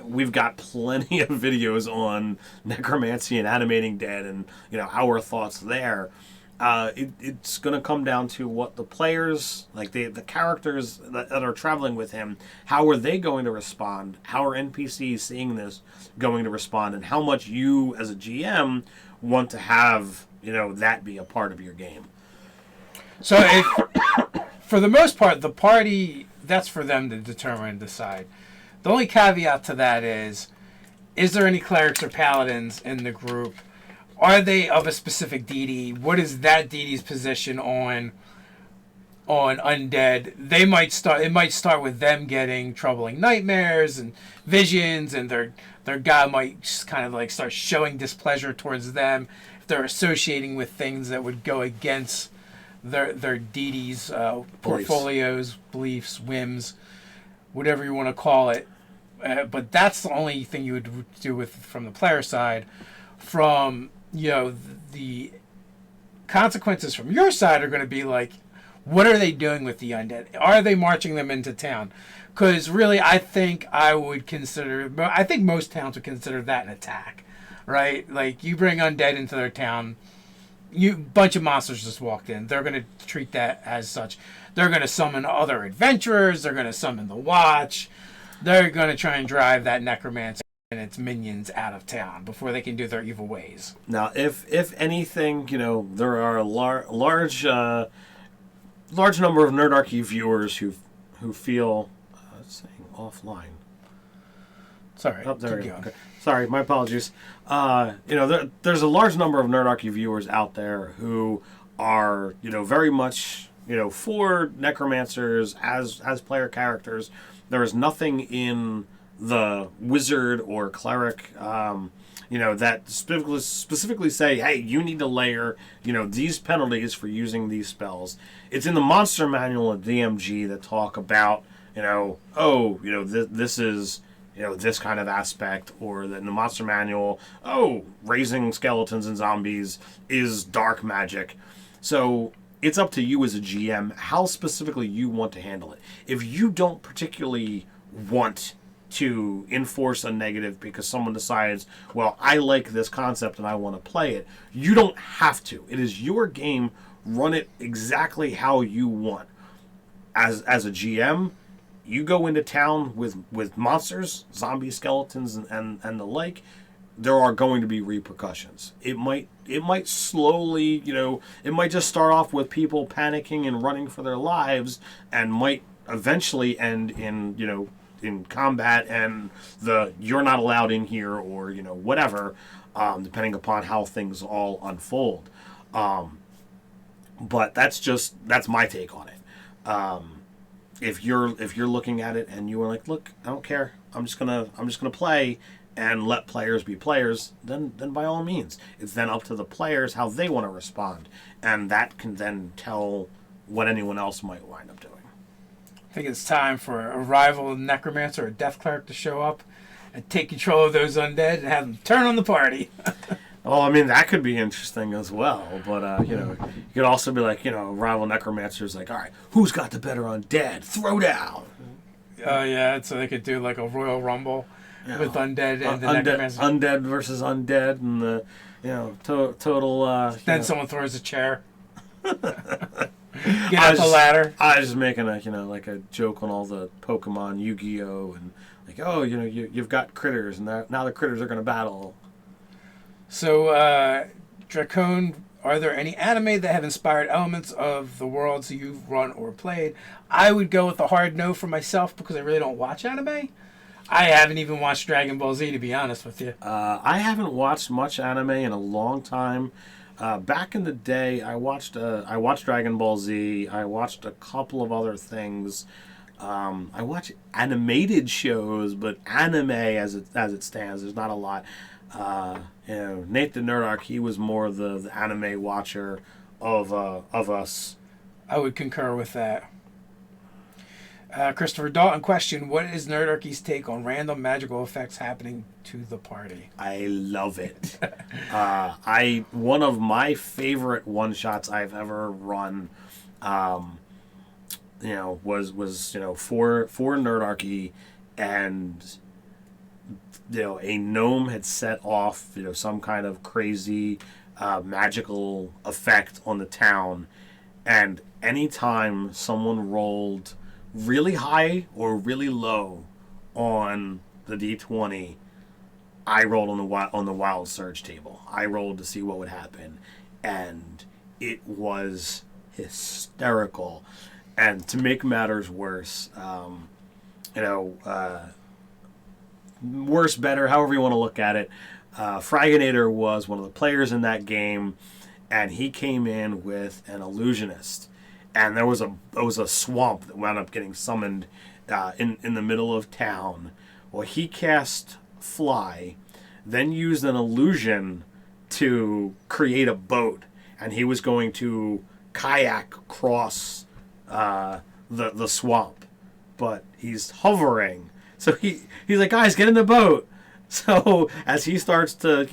We've got plenty of videos on necromancy and animating dead, and our thoughts there. It's going to come down to what the players, the characters that are traveling with him, how are they going to respond? How are NPCs seeing this going to respond? And how much you, as a GM, want to have, that be a part of your game. So, for the most part, the party, that's for them to determine and decide. The only caveat to that is there any clerics or paladins in the group? Are they of a specific deity? What is that deity's position on undead? It might start with them getting troubling nightmares and visions, and their god might just kind of start showing displeasure towards them if they're associating with things that would go against their deity's portfolios, beliefs, whims, whatever you want to call it. But that's the only thing you would do from the player side. From the consequences from your side are going to be what are they doing with the undead? Are they marching them into town? Because really, I think most towns would consider that an attack, right? You bring undead into their town, bunch of monsters just walked in. They're going to treat that as such. They're going to summon other adventurers. They're going to summon the Watch. They're going to try and drive that necromancer and its minions out of town before they can do their evil ways. Now, if anything, there are a large number of Nerdarchy viewers who feel saying offline. Sorry, there we go. Okay. Sorry, my apologies. There's a large number of Nerdarchy viewers out there who are very much for necromancers as player characters. There is nothing in the wizard or cleric, that specifically say, hey, you need to layer, these penalties for using these spells. It's in the monster manual of DMG that talk about, this is, this kind of aspect, or that in the monster manual, raising skeletons and zombies is dark magic. So it's up to you as a GM how specifically you want to handle it. If you don't particularly want to enforce a negative because someone decides, well, I like this concept and I want to play it, you don't have to. It is your game. Run it exactly how you want. As a GM, you go into town with monsters, zombie skeletons, and the like. There are going to be repercussions. It might slowly, it might just start off with people panicking and running for their lives, and might eventually end in combat and you're not allowed in here, or whatever, depending upon how things all unfold. But that's my take on it. If you're looking at it and you are like, look, I don't care, I'm just gonna play and let players be players, then by all means, it's then up to the players how they want to respond, and that can then tell what anyone else might wind up doing. I think it's time for a rival necromancer or death cleric to show up and take control of those undead and have them turn on the party. Well, I mean, that could be interesting as well, but you could also be like, rival necromancer's like, all right, who's got the better undead? Throw down. Oh yeah, so they could do like a Royal Rumble with undead and the necromancer. Undead versus undead, and the total. Then someone throws a chair. Get out the ladder. I was just making a joke on all the Pokemon, Yu-Gi-Oh, and like, you've got critters, and now the critters are going to battle. So, Dracone, are there any anime that have inspired elements of the worlds you've run or played? I would go with a hard no for myself because I really don't watch anime. I haven't even watched Dragon Ball Z, to be honest with you. I haven't watched much anime in a long time. Back in the day, I watched Dragon Ball Z. I watched a couple of other things. I watch animated shows, but anime as it stands, there's not a lot. Nathan Nerdark, he was more the anime watcher of us. I would concur with that. Christopher Dalton question: what is Nerdarchy's take on random magical effects happening to the party? I love it. One of my favorite one shots I've ever run, was for Nerdarchy, and a gnome had set off some kind of crazy magical effect on the town, and anytime someone rolled really high or really low on the D20, I rolled on the wild surge table. I rolled to see what would happen, and it was hysterical. And to make matters worse, worse, better, however you want to look at it, Fragonator was one of the players in that game, and he came in with an illusionist. And there was a swamp that wound up getting summoned in the middle of town. Well, he cast Fly, then used an illusion to create a boat, and he was going to kayak across the swamp, but he's hovering. So he's like, guys, get in the boat. So as he starts to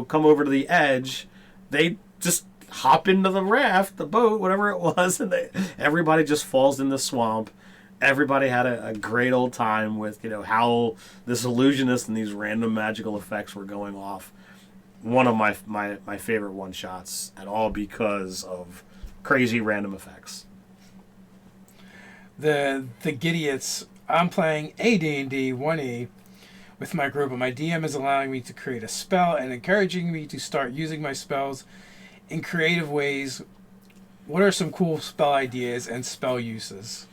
come over to the edge, they just hop into the raft, the boat, whatever it was, and everybody just falls in the swamp. Everybody had a great old time with how this illusionist and these random magical effects were going off. One of my favorite one shots, and all because of crazy random effects. The Gidiots. I'm playing AD&D 1E with my group, and my DM is allowing me to create a spell and encouraging me to start using my spells in creative ways. What are some cool spell ideas and spell uses?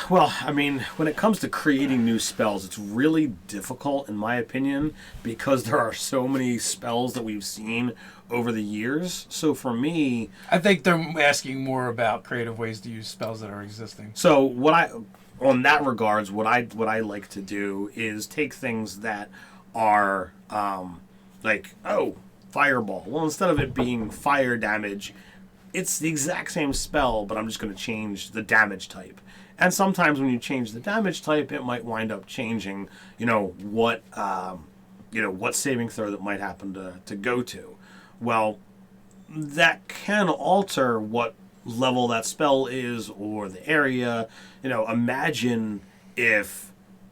Well, I mean, when it comes to creating new spells, it's really difficult, in my opinion, because there are so many spells that we've seen over the years. So for me, I think they're asking more about creative ways to use spells that are existing. So on that regards, what I like to do is take things that are like, oh, fireball. Well, instead of it being fire damage, it's the exact same spell, but I'm just going to change the damage type. And sometimes when you change the damage type, it might wind up changing, what saving throw that might happen to go to. Well, that can alter what level that spell is or the area. Imagine if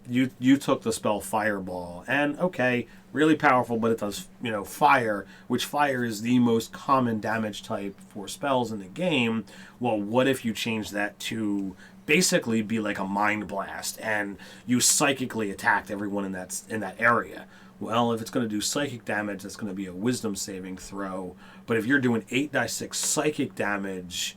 you took the spell Fireball, and okay, really powerful, but it does fire, which fire is the most common damage type for spells in the game. Well, what if you change that to basically be like a mind blast, and you psychically attacked everyone in that area? Well, if it's going to do psychic damage, that's going to be a wisdom saving throw. But if you're doing 8d6 psychic damage,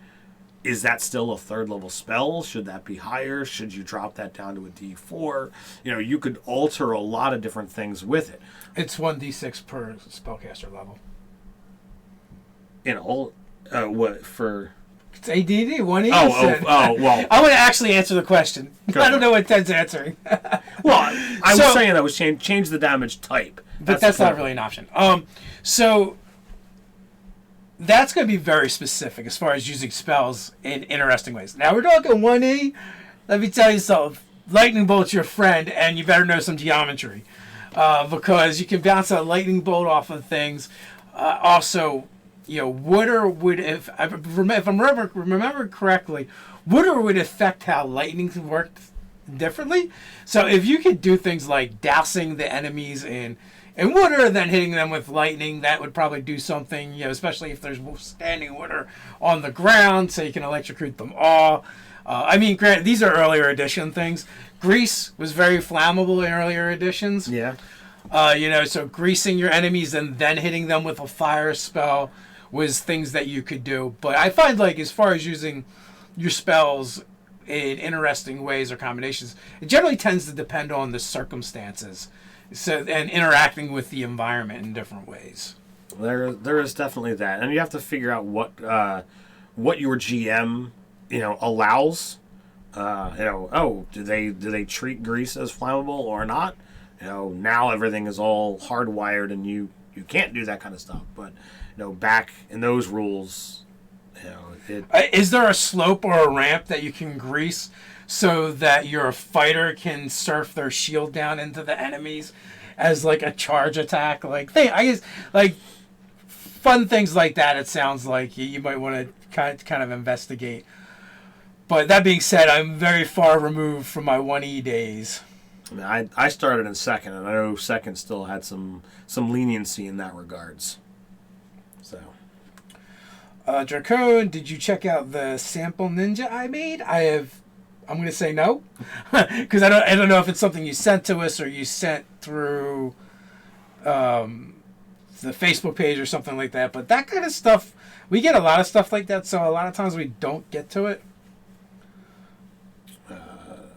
is that still a third level spell? Should that be higher? Should you drop that down to a d4? You could alter a lot of different things with it. It's 1d6 per spellcaster level. What for? It's ADD, 1e. Well. I want to actually answer the question. I don't know what Ted's answering. Well, I was saying that was change the damage type. But that's not really an option. So that's going to be very specific as far as using spells in interesting ways. Now we're talking 1e. Let me tell you something. Lightning bolt's your friend, and you better know some geometry, because you can bounce a lightning bolt off of things. Also, would if I remember correctly, would affect how lightning worked differently. So if you could do things like dousing the enemies in water, then hitting them with lightning, that would probably do something, especially if there's standing water on the ground, so you can electrocute them all. Granted, these are earlier edition things. Grease was very flammable in earlier editions. Yeah. So greasing your enemies and then hitting them with a fire spell was things that you could do. But I find, like, as far as using your spells in interesting ways or combinations, it generally tends to depend on the circumstances. And interacting with the environment in different ways. There is definitely that, and you have to figure out what your GM allows. Do they treat grease as flammable or not? Now everything is all hardwired, and you can't do that kind of stuff. But back in those rules, is there a slope or a ramp that you can grease so that your fighter can surf their shield down into the enemies as like a charge attack? Fun things like that. It sounds like you might want to kind of investigate. But that being said, I'm very far removed from my 1E days. I started in second, and I know second still had some leniency in that regards. So. Dracone, did you check out the sample ninja I made? I'm going to say no, because I don't know if it's something you sent to us or you sent through the Facebook page or something like that. But that kind of stuff, we get a lot of stuff like that, so a lot of times we don't get to it.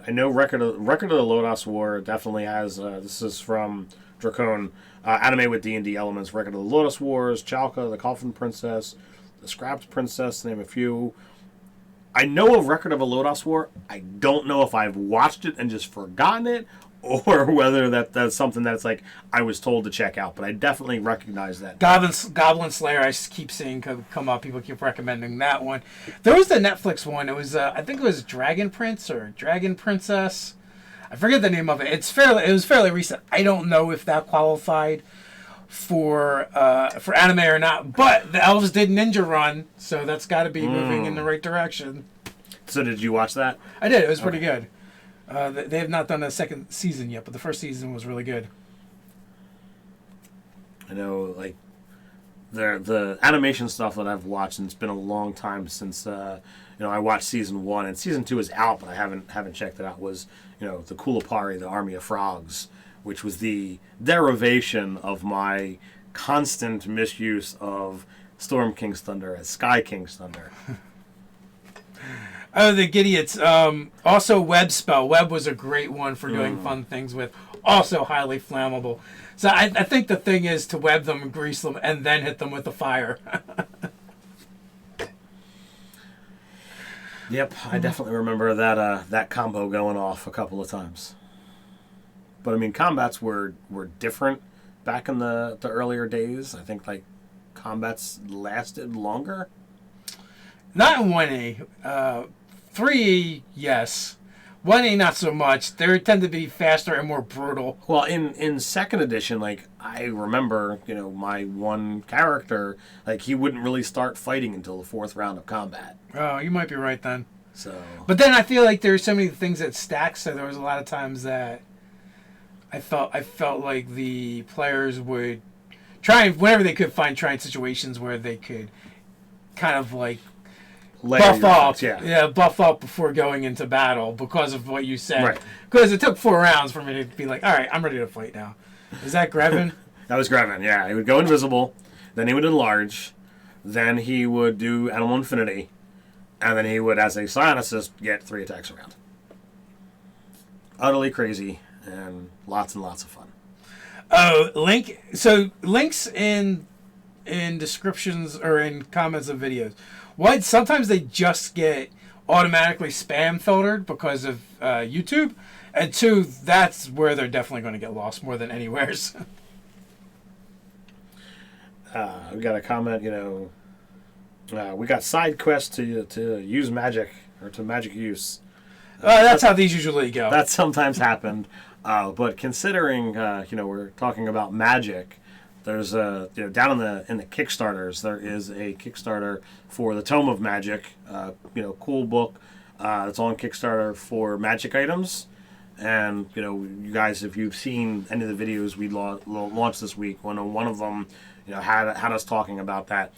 I know Record of the Lodoss War definitely has. This is from Dracone, anime with D&D elements. Record of the Lodoss Wars, Chalka, the Coffin Princess, the Scrapped Princess, to name a few. I know of Record of a Lodoss War. I don't know if I've watched it and just forgotten it, or whether that's something that's like I was told to check out. But I definitely recognize that. Goblin Slayer, I keep seeing come up. People keep recommending that one. There was the Netflix one. It was I think it was Dragon Prince or Dragon Princess. I forget the name of it. It was fairly recent. I don't know if that qualified for anime or not, but the elves did Ninja Run, so that's got to be moving in the right direction. So did you watch that? I did. It was pretty good. They have not done a second season yet, but the first season was really good. I know, like the animation stuff that I've watched, and it's been a long time since I watched season 1, and season 2 is out, but I haven't checked it out. Was the Kulapari, the Army of Frogs, which was the derivation of my constant misuse of Storm King's Thunder as Sky King's Thunder. Oh, the Gidiots. Also, Web Spell. Web was a great one for doing fun things with. Also highly flammable. So I think the thing is to web them, grease them, and then hit them with the fire. Yep, I definitely remember that combo going off a couple of times. But I mean, combats were different back in the earlier days. I think like combats lasted longer. Not in 1A. 3, yes. 1A, not so much. They tend to be faster and more brutal. Well, in second edition, like I remember, my one character, like he wouldn't really start fighting until the fourth round of combat. Oh, you might be right then. So, but then I feel like there's so many things that stack. So there was a lot of times that I felt like the players would try whenever they could find trying situations where they could kind of like buff up, buff up before going into battle because of what you said. Right. Because it took 4 rounds for me to be like, all right, I'm ready to fight now. Is that Grevin? That was Grevin. Yeah, he would go invisible, then he would enlarge, then he would do Animal Infinity, and then he would, as a Psionicist, get 3 attacks around. Utterly crazy and lots of fun. Oh, link. So links in descriptions or in comments of videos. One, sometimes they just get automatically spam filtered because of YouTube, and 2, that's where they're definitely going to get lost more than anywheres. We got a comment. We got side quests to use magic or to magic use. That's how these usually go. That sometimes happened, but considering we're talking about magic. There's down in the Kickstarters, there is a Kickstarter for the Tome of Magic, cool book. It's on Kickstarter for magic items, and you guys, if you've seen any of the videos we launched this week, one of them, had us talking about that.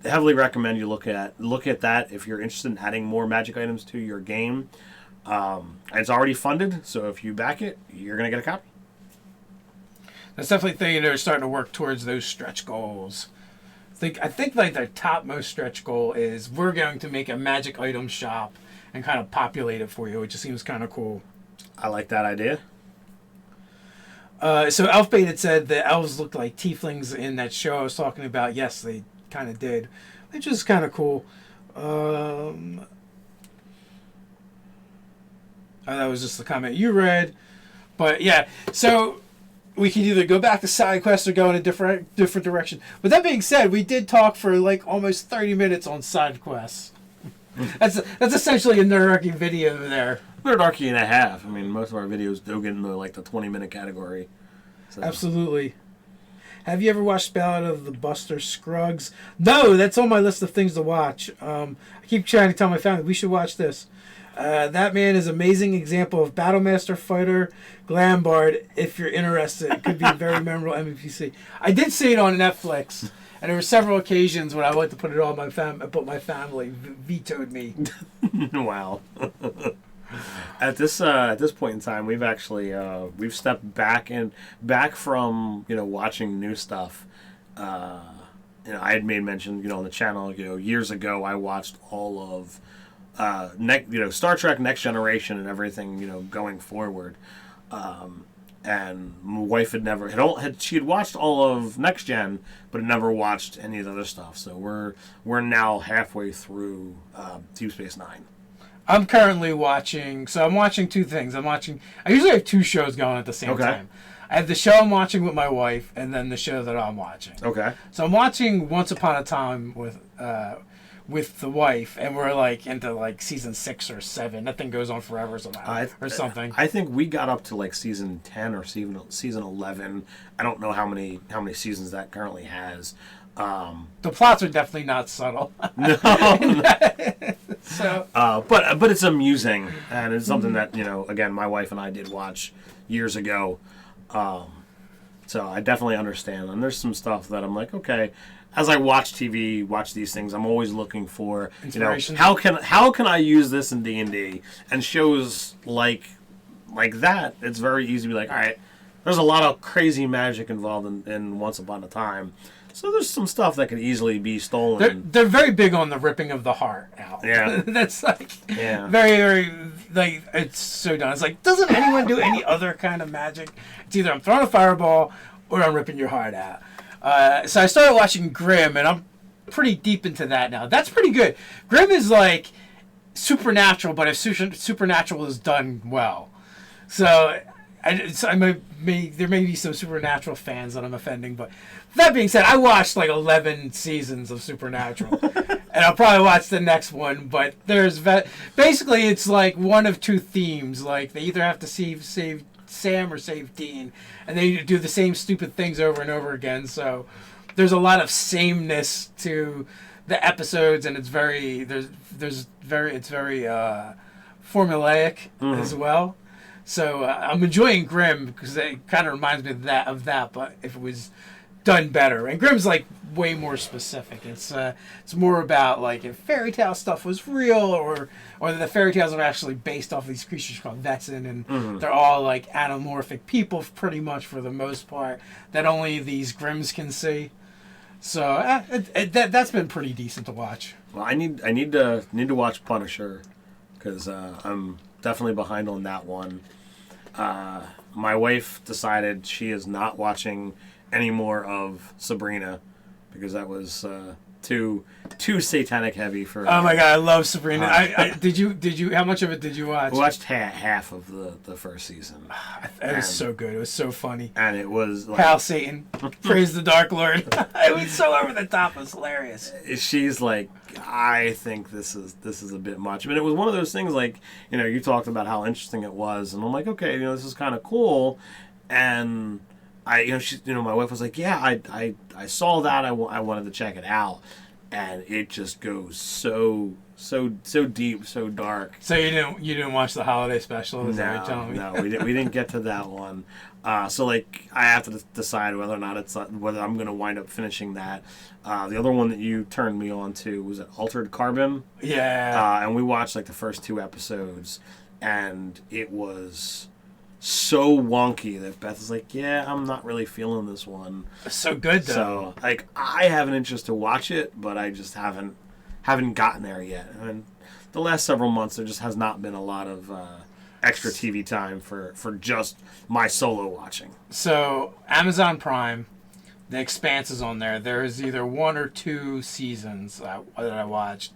I heavily recommend you look at that if you're interested in adding more magic items to your game. It's already funded, so if you back it, you're gonna get a copy. That's definitely thinking they're starting to work towards those stretch goals. I think like their topmost stretch goal is we're going to make a magic item shop and kind of populate it for you, which just seems kind of cool. I like that idea. So Elfbait had said the elves looked like tieflings in that show I was talking about. Yes, they kind of did, which is kind of cool. That was just the comment you read. But yeah, so we can either go back to side quests or go in a different direction. With that being said, we did talk for like almost 30 minutes on side quests. That's essentially a Nerdarchy video there. Nerdarchy and a half. I mean, most of our videos do get into like the 20-minute category. So. Absolutely. Have you ever watched Ballad of the Buster Scruggs? No, that's on my list of things to watch. I keep trying to tell my family we should watch this. That man is an amazing example of Battlemaster Fighter Glambard. If you're interested, it could be a very memorable MVPC. I did see it on Netflix, and there were several occasions when I went to put it on my but my family vetoed me. Wow. At this point in time, we've actually we've stepped back from watching new stuff. I had made mention on the channel years ago I watched all of. Star Trek Next Generation and everything, going forward. And my wife she had watched all of Next Gen, but had never watched any of the other stuff. So we're now halfway through Deep Space Nine. I'm currently watching. So I'm watching 2 things. I usually have 2 shows going at the same time. I have the show I'm watching with my wife, and then the show that I'm watching. Okay. So I'm watching Once Upon a Time with the wife, and we're like into like season 6 or 7. That thing goes on forever or something. I think we got up to like season 10 or season 11. I don't know how many seasons that currently has. The plots are definitely not subtle. No. So, but it's amusing, and it's something that again, my wife and I did watch years ago. So I definitely understand, and there's some stuff that I'm like, okay. As I watch TV, watch these things, I'm always looking for inspiration. How can I use this in D&D? And shows like that, it's very easy to be like, all right, there's a lot of crazy magic involved in Once Upon a Time. So there's some stuff that could easily be stolen. They're very big on the ripping of the heart out. Yeah. That's like very, very, like, it's so done. It's like, doesn't anyone do any other kind of magic? It's either I'm throwing a fireball or I'm ripping your heart out. So I started watching Grimm, and I'm pretty deep into that now. That's pretty good. Grimm is like supernatural, but if supernatural is done well. So, there may be some supernatural fans that I'm offending, but that being said, I watched like 11 seasons of Supernatural, and I'll probably watch the next one. But basically it's like one of two themes. Like they either have to save Sam or save Dean, and they do the same stupid things over and over again. So there's a lot of sameness to the episodes, and it's very formulaic as well. So I'm enjoying Grimm because it kind of reminds me of that. But if it was done better, and Grimm's like way more specific. It's more about like if fairy tale stuff was real, or the fairy tales are actually based off of these creatures called Vetsin, and they're all like anamorphic people pretty much for the most part that only these Grimms can see. So that's been pretty decent to watch. Well, I need to watch Punisher because I'm definitely behind on that one. My wife decided she is not watching any more of Sabrina because that was too satanic heavy for her. Oh my god, I love Sabrina. Did you how much of it did you watch? I watched half of the first season. It was so good. It was so funny. And it was like, Hail Satan. Praise the Dark Lord. It was so over the top. It was hilarious. She's like, I think this is a bit much. I mean, it was one of those things like, you talked about how interesting it was, and I'm like, okay, this is kind of cool. And my wife was like, yeah, I saw that. I wanted to check it out, and it just goes so deep, so dark. So you didn't watch the holiday special? Is that what you're telling me? No, we didn't get to that one. So like I have to decide whether or not whether I'm going to wind up finishing that. The other one that you turned me on to was Altered Carbon. Yeah. And we watched like the first 2 episodes, and it was so wonky that Beth is like, yeah, I'm not really feeling this one. It's so good though. So like I have an interest to watch it, but I just haven't gotten there yet. I mean, the last several months there just has not been a lot of extra TV time for just my solo watching. So Amazon Prime, The Expanse is on there. There is either 1 or 2 seasons that I watched.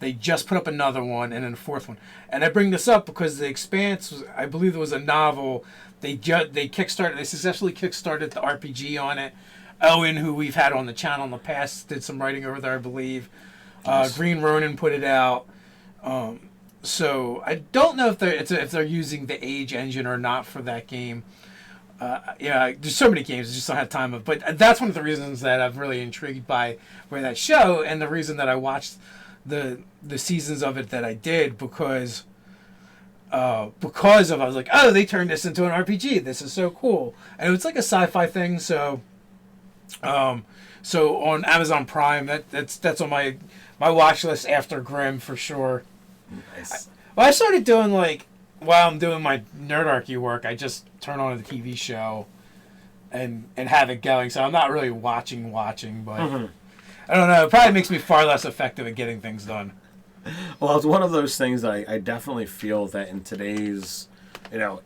They just put up another one and then a 4th one. And I bring this up because The Expanse, I believe it was a novel. They successfully kickstarted the RPG on it. Owen, who we've had on the channel in the past, did some writing over there, I believe. Nice. Green Ronin put it out. So I don't know if they're using the Age engine or not for that game. There's so many games, I just don't have time of. But that's one of the reasons that I'm really intrigued by that show, and the reason that I watched the seasons of it that I did because I was like, oh, they turned this into an RPG. This is so cool, and it was like a sci-fi thing. So on Amazon Prime, that's on my watch list after Grimm for sure. Nice. I started doing while I'm doing my Nerdarchy work, I just turn on the TV show and have it going. So I'm not really watching, but I don't know. It probably makes me far less effective at getting things done. Well, it's one of those things that I definitely feel that in today's,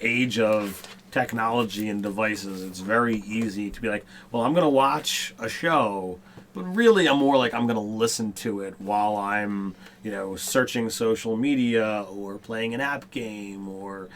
age of technology and devices, it's very easy to be like, well, I'm going to watch a show, but really I'm more like I'm going to listen to it while I'm, searching social media or playing an app game or,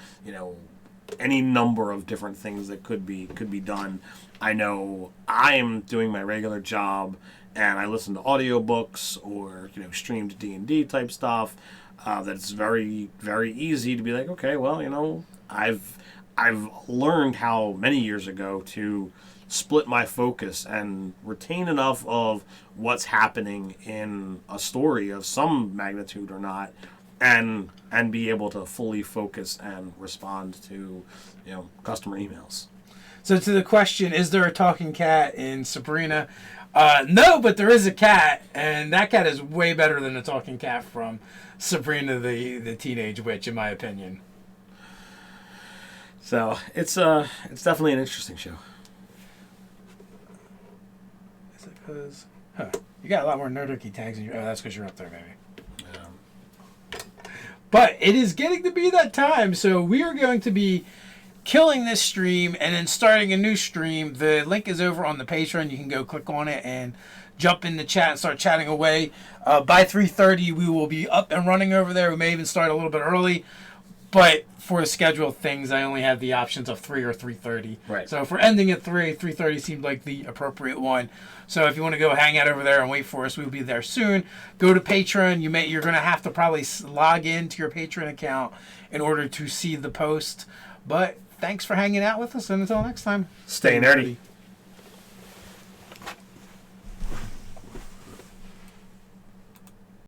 any number of different things that could be done. I know I am doing my regular job and I listen to audiobooks or, streamed D&D type stuff. That it's very, very easy to be like, okay, well, I've learned how many years ago to split my focus and retain enough of what's happening in a story of some magnitude or not, and be able to fully focus and respond to, customer emails. So to the question, is there a talking cat in Sabrina? No, but there is a cat, and that cat is way better than the talking cat from Sabrina the Teenage Witch, in my opinion. So it's definitely an interesting show. Is it because you got a lot more Nerdarchy tags in your? Oh, that's because you're up there, baby. But it is getting to be that time, so we are going to be killing this stream and then starting a new stream. The link is over on the Patreon. You can go click on it and jump in the chat and start chatting away. By 3:30, we will be up and running over there. We may even start a little bit early, but for scheduled things, I only have the options of 3 or 3:30. Right. So if we're ending at 3:30 seemed like the appropriate one. So if you want to go hang out over there and wait for us, we'll be there soon. Go to Patreon. You're going to have to probably log into your Patreon account in order to see the post. But thanks for hanging out with us, and until next time, Stay nerdy.